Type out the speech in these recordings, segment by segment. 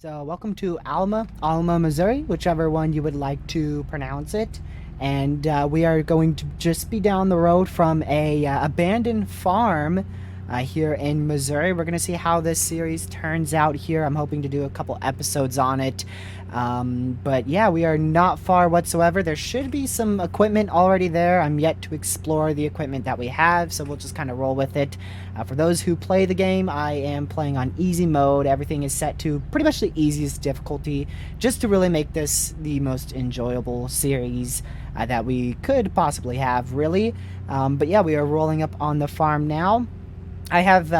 Welcome to Alma, Missouri, whichever one you would like to pronounce it. And we are going to just be down the road from a abandoned farm here in Missouri. We're going to see how this series turns out here. I'm hoping to do a couple episodes on it. But yeah, we are not far whatsoever. There should be some equipment already there. I'm yet to explore the equipment that we have, so we'll just kind of roll with it. For those who play the game, I am playing on easy mode. Everything is set to pretty much the easiest difficulty, just to really make this the most enjoyable series that we could possibly have, really. But yeah, we are rolling up on the farm now. I have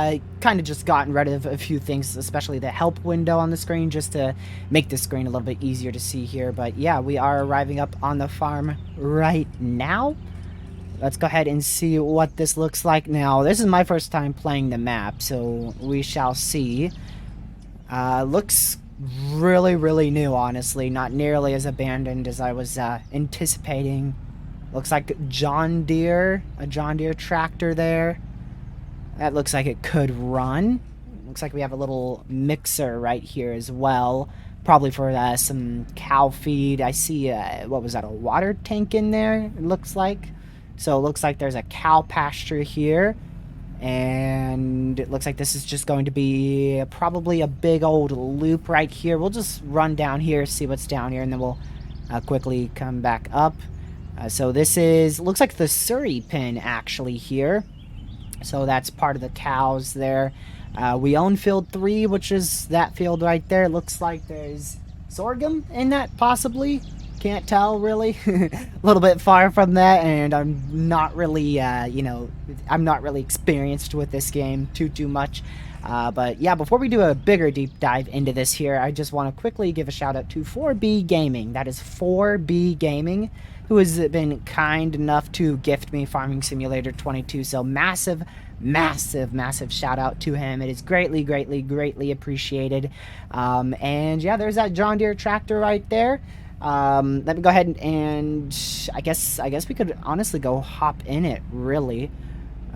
kind of just gotten rid of a few things, especially the help window on the screen, just to make the screen a little bit easier to see here. But yeah, we are arriving up on the farm right now. Let's go ahead and see what this looks like now. This is my first time playing the map, so we shall see. Looks really, really new, honestly. Not nearly as abandoned as I was anticipating. Looks like a John Deere tractor there. That looks like it could run. Looks like we have a little mixer right here as well. Probably for some cow feed. I see, what was that, a water tank in there, it looks like. So it looks like there's a cow pasture here. And it looks like this is just going to be probably a big old loop right here. We'll just run down here, see what's down here, and then we'll quickly come back up. So this looks like the Surrey pen actually here. So that's part of the cows there. We own field 3, which is that field right there. It looks like there's sorghum in that, possibly. Can't tell, really. A little bit far from that, and I'm not really, I'm not really experienced with this game too much. But yeah, before we do a bigger deep dive into this here, I just want to quickly give a shout out to 4B Gaming. That is 4B Gaming, who has been kind enough to gift me Farming Simulator 22. So massive shout out to him. It is greatly appreciated. And yeah, there's that John Deere tractor right there. Let me go ahead and I guess we could honestly go hop in it, really.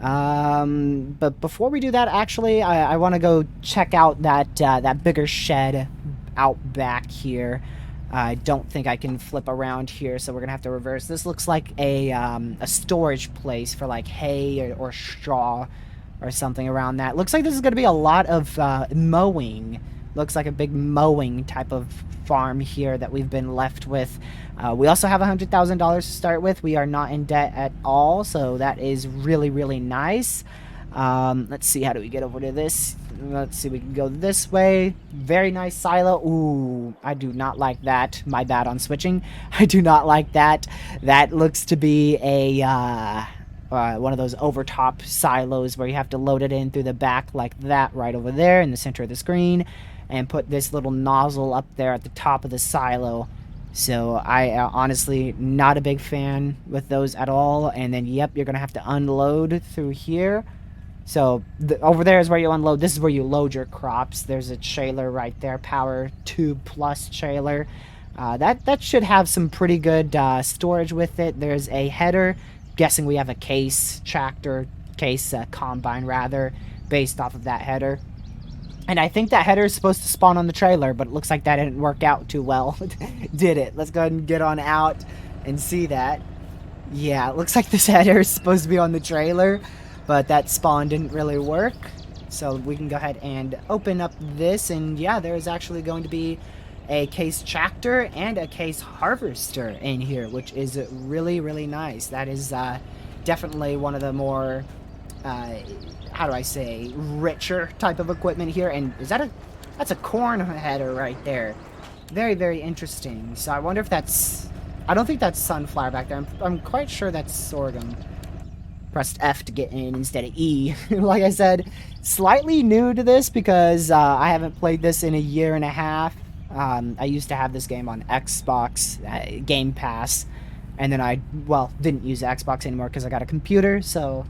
But before we do that, actually, I want to go check out that bigger shed out back here. I don't think I can flip around here, so we're gonna have to reverse. This looks like a storage place for like hay or straw or something around that. Looks like this is gonna be a lot of mowing. Looks like a big mowing type of farm here that we've been left with. We also have $100,000 to start with. We are not in debt at all, so that is really nice. Let's see, how do we get over to this? Let's see, we can go this way. Very nice silo. Ooh, I do not like that. My bad on switching. I do not like that. That looks to be a one of those overtop silos where you have to load it in through the back like that, right over there in the center of the screen, and put this little nozzle up there at the top of the silo. So I honestly not a big fan with those at all. And then yep, you're gonna have to unload through here. So over there is where you unload. This is where you load your crops. There's a trailer right there, Power 2 Plus trailer. That should have some pretty good storage with it. There's a header. Guessing we have a case tractor, combine rather, based off of that header. And I think that header is supposed to spawn on the trailer, but it looks like that didn't work out too well. Did it? Let's go ahead and get on out and see that. Yeah, it looks like this header is supposed to be on the trailer, but that spawn didn't really work. So we can go ahead and open up this, and yeah, there is actually going to be a case tractor and a case harvester in here, which is really nice. That is definitely one of the more how do I say, richer type of equipment here. And is that that's a corn header right there. Very interesting. So I wonder if that's, I don't think that's sunflower back there. I'm quite sure that's sorghum. Pressed F to get in instead of E. Like I said, slightly new to this because I haven't played this in a year and a half. I used to have this game on Xbox Game Pass, and then I didn't use Xbox anymore because I got a computer. So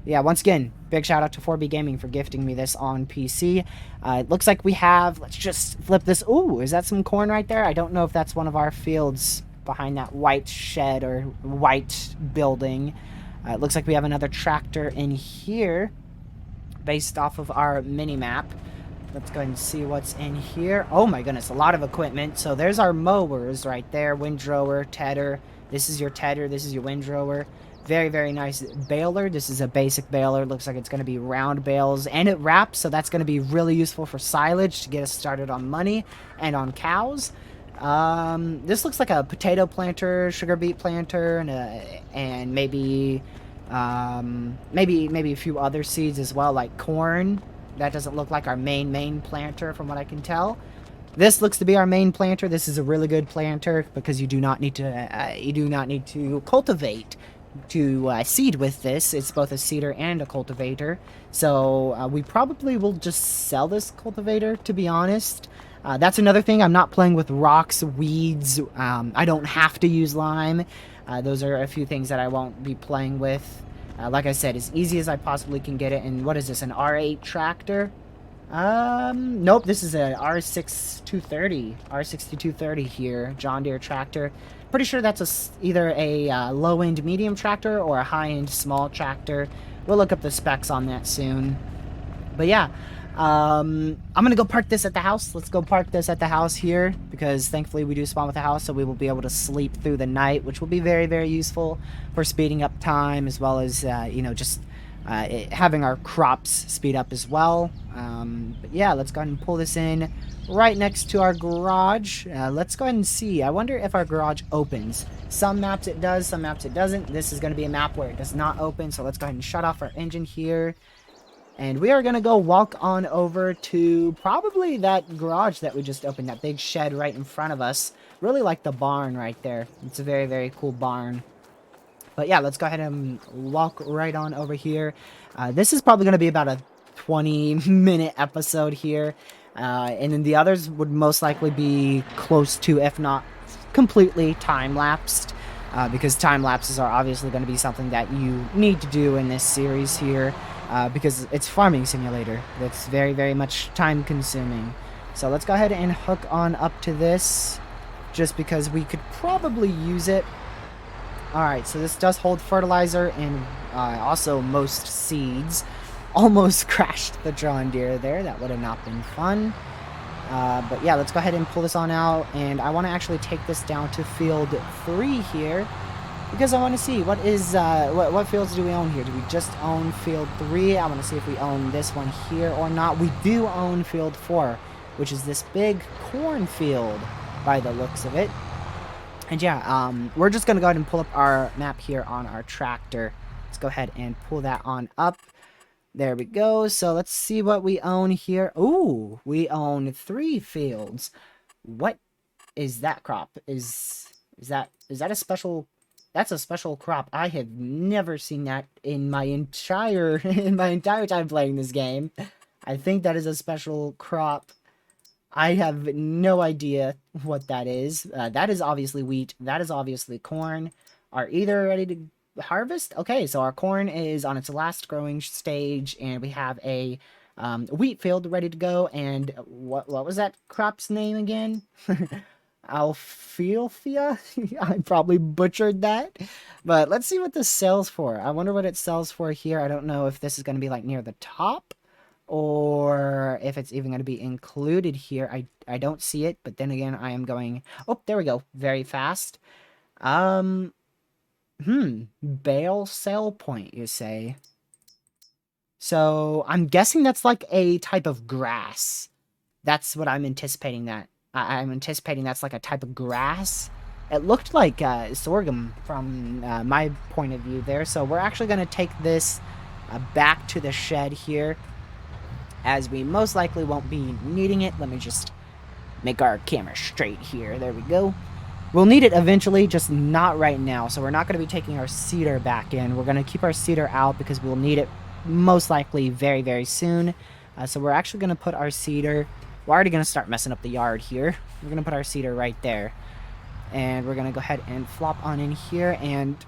yeah, once again, big shout out to 4B Gaming for gifting me this on PC. It looks like we have, let's just flip this. Ooh, is that some corn right there? I don't know if that's one of our fields behind that white shed or white building. It looks like we have another tractor in here based off of our mini map. Let's go ahead and see what's in here. Oh my goodness, a lot of equipment. So there's our mowers right there. Windrower, tedder. This is your tedder. This is your windrower. Very, very nice baler. This is a basic baler. Looks like it's going to be round bales. And it wraps, so that's going to be really useful for silage to get us started on money and on cows. This looks like a potato planter, sugar beet planter, and maybe maybe a few other seeds as well, like corn. That doesn't look like our main planter from what I can tell. This looks to be our main planter. This is a really good planter because you do not need to cultivate to seed with this. It's both a seeder and a cultivator. So we probably will just sell this cultivator, to be honest. That's another thing. I'm not playing with rocks, weeds. I don't have to use lime. Those are a few things that I won't be playing with. Like I said, as easy as I possibly can get it. And what is this, an R8 tractor? Nope, this is a R6230. R6230 here, John Deere tractor. Pretty sure that's either a low-end medium tractor or a high-end small tractor. We'll look up the specs on that soon. But yeah, I'm gonna go park this at the house. Let's go park this at the house here, because thankfully we do spawn with the house, so we will be able to sleep through the night, which will be very, very useful for speeding up time, as well as, you know, just having our crops speed up as well. But yeah, let's go ahead and pull this in right next to our garage. Let's go ahead and see. I wonder if our garage opens. Some maps it does, some maps it doesn't. This is going to be a map where it does not open, so let's go ahead and shut off our engine here. And we are going to go walk on over to probably that garage that we just opened, that big shed right in front of us. Really like the barn right there. It's a very, very cool barn. But yeah, let's go ahead and walk right on over here. This is probably going to be about a 20-minute episode here. And then the others would most likely be close to, if not completely, time-lapsed. Because time-lapses are obviously going to be something that you need to do in this series here. Because it's farming simulator. That's very, very much time-consuming. So let's go ahead and hook on up to this, just because we could probably use it. Alright, so this does hold fertilizer and also most seeds. Almost crashed the John Deere there. That would have not been fun. But yeah, let's go ahead and pull this on out. And I want to actually take this down to field 3 here, because I want to see what is what fields do we own here. Do we just own field 3? I want to see if we own this one here or not. We do own field 4, which is this big cornfield by the looks of it. And yeah, we're just going to go ahead and pull up our map here on our tractor. Let's go ahead and pull that on up. There we go. So let's see what we own here. Ooh, we own 3 fields. What is that crop? Is that a special... That's a special crop. I have never seen that in my entire time playing this game. I think that is a special crop. I have no idea what that is. That is obviously wheat. That is obviously corn. Are either ready to harvest? Okay, so our corn is on its last growing stage, and we have a wheat field ready to go. And what was that crop's name again? Alfalfa? I probably butchered that. But let's see what this sells for. I wonder what it sells for here. I don't know if this is going to be like near the top, or if it's even going to be included here. I don't see it, but then again, I am going... Oh, there we go. Very fast. Bale sale point, you say? So, I'm guessing that's like a type of grass. That's what I'm anticipating that. I'm anticipating that's like a type of grass. It looked like sorghum from my point of view there. So, we're actually going to take this back to the shed here, as we most likely won't be needing it. Let me just make our camera straight here. There we go. We'll need it eventually, just not right now. So we're not going to be taking our seeder back in. We're going to keep our seeder out because we'll need it most likely very, very soon. So we're actually going to put our seeder... We're already going to start messing up the yard here. We're going to put our seeder right there. And we're going to go ahead and flop on in here. And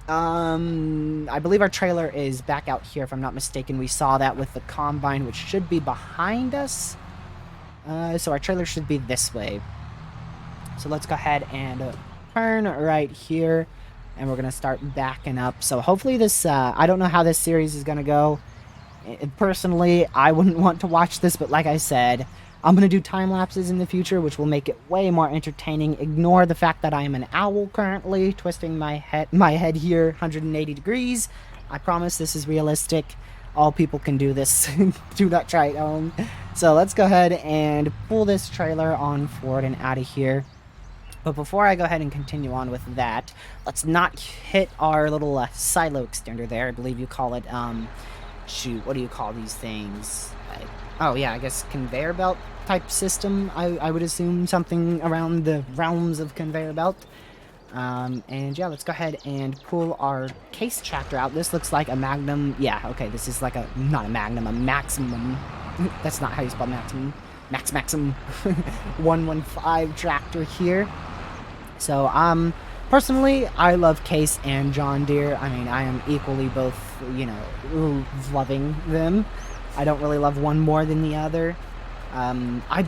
I believe our trailer is back out here, if I'm not mistaken. We saw that with the combine, which should be behind us. So our trailer should be this way. So let's go ahead and turn right here, and we're going to start backing up. So hopefully this, I don't know how this series is going to go. Personally, I wouldn't want to watch this, but like I said, I'm going to do time lapses in the future, which will make it way more entertaining. Ignore the fact that I am an owl currently, twisting my head here 180 degrees. I promise this is realistic. All people can do this. Do not try it at home. So let's go ahead and pull this trailer on forward and out of here. But before I go ahead and continue on with that, let's not hit our little silo extender there. I believe you call it, shoot, what do you call these things? Oh yeah, I guess conveyor belt type system. I would assume something around the realms of conveyor belt. And yeah, let's go ahead and pull our case tractor out. This looks like a Magnum. Yeah, okay, this is like not a Magnum, a Maximum. That's not how you spell Maximum. Maximum 115 tractor here. So, personally, I love Case and John Deere. I mean, I am equally both, loving them. I don't really love one more than the other. I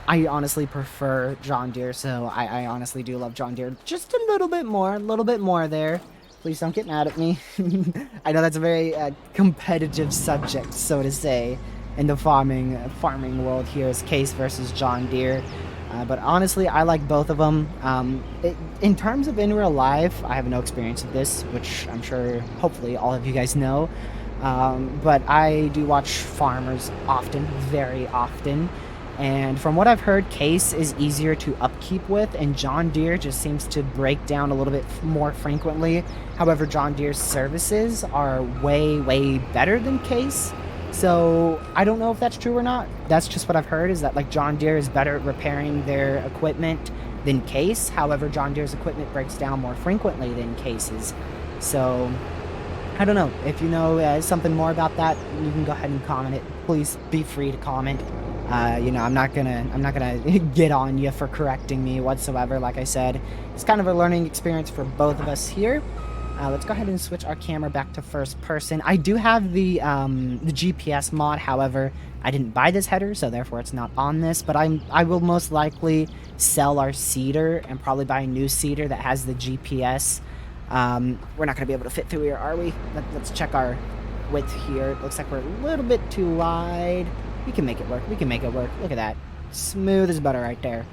honestly prefer John Deere, so I honestly do love John Deere just a little bit more there. Please don't get mad at me. I know that's a very competitive subject, so to say, in the farming world here is Case versus John Deere. But honestly, I like both of them. In terms of in real life, I have no experience with this, which I'm sure, hopefully, all of you guys know. But I do watch farmers often, very often. And from what I've heard, Case is easier to upkeep with, and John Deere just seems to break down a little bit more frequently. However, John Deere's services are way, way better than Case. So I don't know if that's true or not. That's just what I've heard, is that like John Deere is better at repairing their equipment than Case. However, John Deere's equipment breaks down more frequently than Case's. So I don't know. If you know something more about that, you can go ahead and comment it. Please be free to comment. I'm not gonna get on you for correcting me whatsoever. Like I said, it's kind of a learning experience for both of us here. Let's go ahead and switch our camera back to first person. I do have the GPS mod, however, I didn't buy this header, so therefore it's not on this, but I will most likely sell our seeder and probably buy a new seeder that has the GPS. We're not going to be able to fit through here, are we? Let's check our width here. It looks like we're a little bit too wide. We can make it work. Look at that. Smooth as butter right there.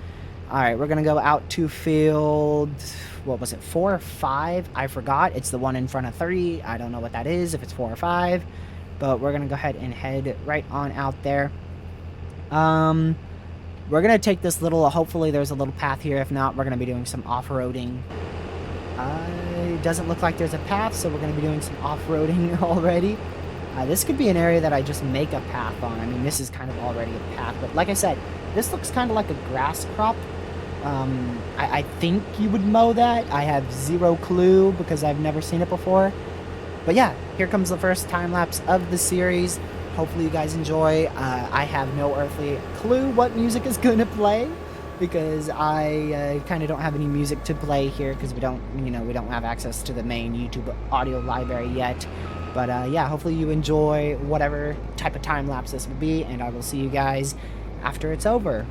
Alright, we're going to go out to field, what was it, 4 or 5? I forgot. It's the one in front of 3. I don't know what that is, if it's 4 or 5. But we're going to go ahead and head right on out there. We're going to take this little, hopefully there's a little path here. If not, we're going to be doing some off-roading. It doesn't look like there's a path, so we're going to be doing some off-roading already. This could be an area that I just make a path on. I mean, this is kind of already a path. But like I said, this looks kind of like a grass crop. I think you would mow that. I have zero clue because I've never seen it before. But yeah, here comes the first time-lapse of the series. Hopefully you guys enjoy. I have no earthly clue what music is going to play, because I kind of don't have any music to play here because we don't have access to the main YouTube audio library yet. But yeah, hopefully you enjoy whatever type of time-lapse this will be, and I will see you guys after it's over.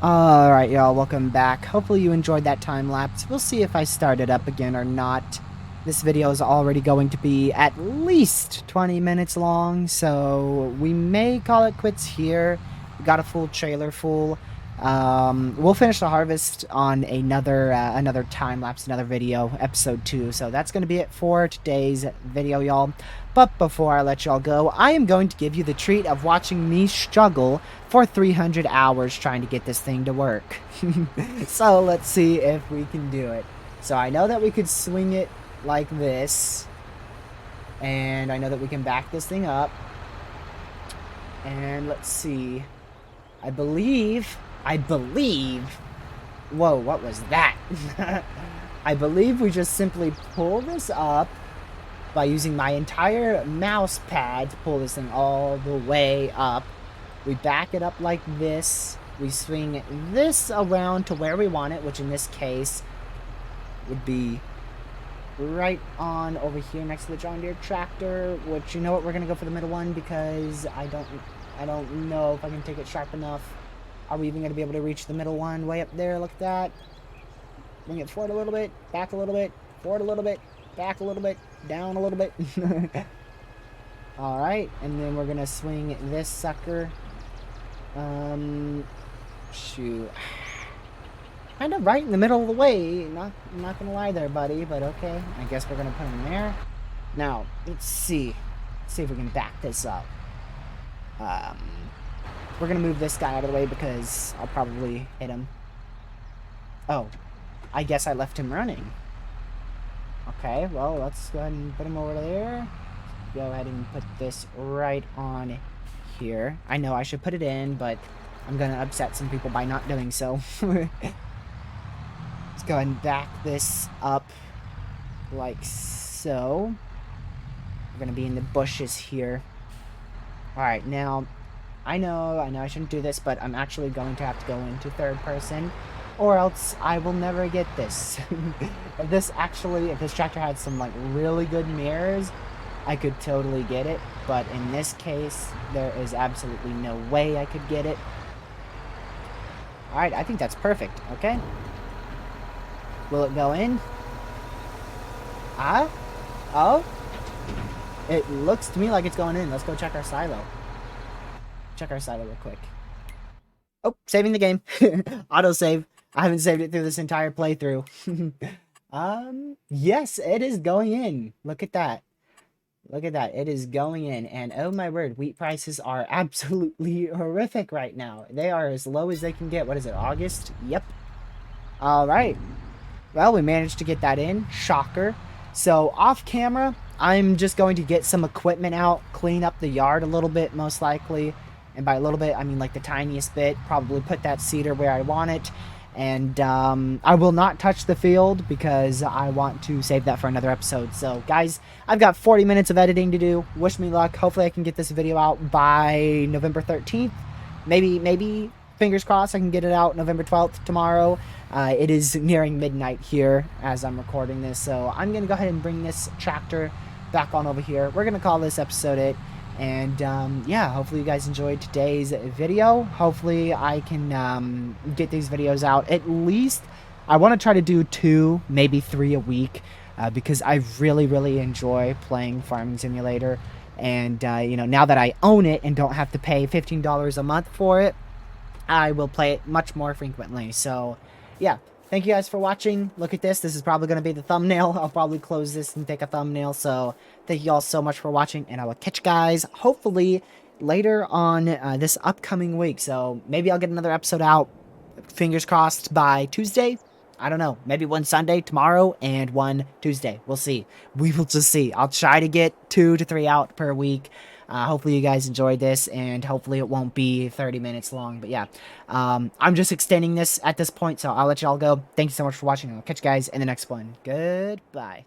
Alright, y'all, welcome back. Hopefully you enjoyed that time-lapse. We'll see if I start it up again or not. This video is already going to be at least 20 minutes long, so we may call it quits here. We got a full trailer full. We'll finish the harvest on another time-lapse, another video, episode 2. So that's going to be it for today's video, y'all. But before I let y'all go, I am going to give you the treat of watching me struggle for 300 hours trying to get this thing to work. So let's see if we can do it. So I know that we could swing it like this. And I know that we can back this thing up. And let's see. I believe... Whoa, what was that? I believe we just simply pull this up by using my entire mouse pad to pull this thing all the way up. We back it up like this. We swing this around to where we want it, which in this case would be right on over here next to the John Deere tractor, which, you know what, we're going to go for the middle one because I don't know if I can take it sharp enough. Are we even going to be able to reach the middle one way up there? Look at that. Bring it forward a little bit, back a little bit, forward a little bit, back a little bit, down a little bit. Alright, and then we're going to swing this sucker. Shoot. Kind of right in the middle of the way. I'm not going to lie there, buddy, but okay. I guess we're going to put him there. Now, let's see. Let's see if we can back this up. We're going to move this guy out of the way because I'll probably hit him. Oh, I guess I left him running. Okay, well, let's go ahead and put him over there. Go ahead and put this right on here. I know I should put it in, but I'm going to upset some people by not doing so. Let's go ahead and back this up like so. We're going to be in the bushes here. Alright, now... I know I shouldn't do this, but I'm actually going to have to go into third person, or else I will never get this. If this tractor had some, like, really good mirrors, I could totally get it, but in this case, there is absolutely no way I could get it. Alright, I think that's perfect, okay? Will it go in? Oh? It looks to me like it's going in. Let's go check our silo. Check our silo real quick. Oh, saving the game. Autosave. I haven't saved it through this entire playthrough. Yes, it is going in. Look at that. Look at that. It is going in. And oh my word, wheat prices are absolutely horrific right now. They are as low as they can get. What is it, August? Yep. All right. Well, we managed to get that in. Shocker. So off camera, I'm just going to get some equipment out, clean up the yard a little bit, most likely. And by a little bit, I mean like the tiniest bit. Probably put that seeder where I want it. And I will not touch the field because I want to save that for another episode. So, guys, I've got 40 minutes of editing to do. Wish me luck. Hopefully I can get this video out by November 13th. Maybe, fingers crossed, I can get it out November 12th tomorrow. It is nearing midnight here as I'm recording this. So, I'm going to go ahead and bring this tractor back on over here. We're going to call this episode it. And, yeah, hopefully you guys enjoyed today's video. Hopefully I can get these videos out. At least, I want to try to do 2, maybe 3 a week. Because I really, really enjoy playing Farming Simulator. And, you know, now that I own it and don't have to pay $15 a month for it, I will play it much more frequently. So, yeah. Thank you guys for watching. Look at this. This is probably going to be the thumbnail. I'll probably close this and take a thumbnail. So thank you all so much for watching. And I will catch you guys hopefully later on this upcoming week. So maybe I'll get another episode out, fingers crossed, by Tuesday. I don't know. Maybe one Sunday tomorrow and one Tuesday. We'll see. We will just see. I'll try to get 2 to 3 out per week. Hopefully you guys enjoyed this, and hopefully it won't be 30 minutes long. But yeah, I'm just extending this at this point, so I'll let y'all go. Thank you so much for watching. I'll catch you guys in the next one. Goodbye.